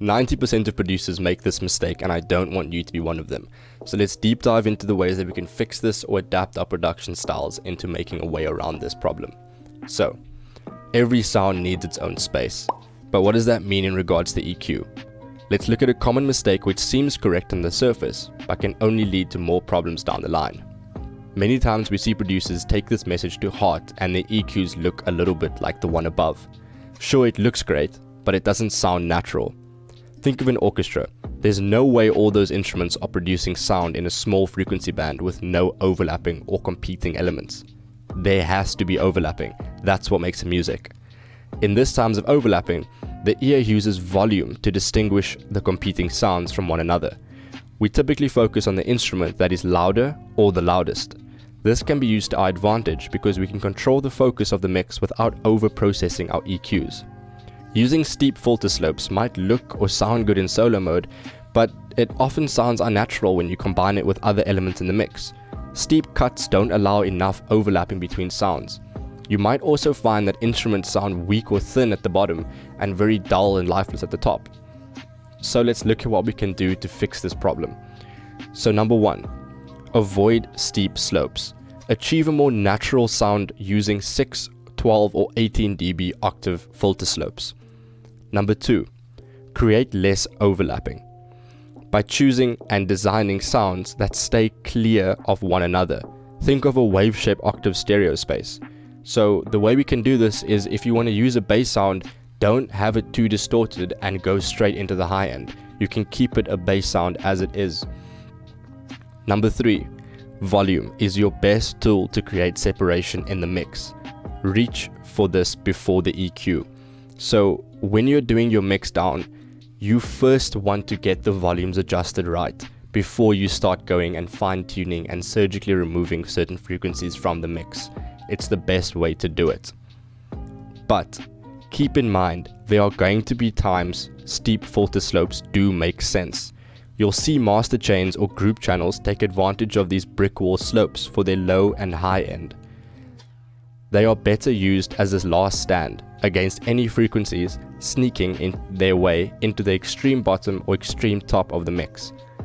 90% of producers make this mistake, and I don't want you to be one of them. So let's deep dive into the ways that we can fix this or adapt our production styles into making a way around this problem. So, every sound needs its own space. But what does that mean in regards to EQ? Let's look at a common mistake which seems correct on the surface, but can only lead to more problems down the line. Many times we see producers take this message to heart and their EQs look a little bit like the one above. Sure, it looks great, but it doesn't sound natural. Think of an orchestra. There's no way all those instruments are producing sound in a small frequency band with no overlapping or competing elements. There has to be overlapping. That's what makes music. In this times of overlapping, the ear uses volume to distinguish the competing sounds from one another. We typically focus on the instrument that is louder or the loudest. This can be used to our advantage because we can control the focus of the mix without over-processing our EQs. Using steep filter slopes might look or sound good in solo mode, but it often sounds unnatural when you combine it with other elements in the mix. Steep cuts don't allow enough overlapping between sounds. You might also find that instruments sound weak or thin at the bottom and very dull and lifeless at the top. So let's look at what we can do to fix this problem. So number 1, avoid steep slopes. Achieve a more natural sound using 6, 12 or 18 dB octave filter slopes. Number 2, create less overlapping by choosing and designing sounds that stay clear of one another. Think of a wave-shape octave stereo space. So the way we can do this is, if you want to use a bass sound, don't have it too distorted and go straight into the high end. You can keep it a bass sound as it is. Number 3, volume is your best tool to create separation in the mix. Reach for this before the EQ. So when you're doing your mix down, you first want to get the volumes adjusted right before you start going and fine-tuning and surgically removing certain frequencies from the mix. It's the best way to do it. But keep in mind, there are going to be times steep filter slopes do make sense. You'll see master chains or group channels take advantage of these brick wall slopes for their low and high end. They are better used as this last stand against any frequencies sneaking in their way into the extreme bottom or extreme top of the mix.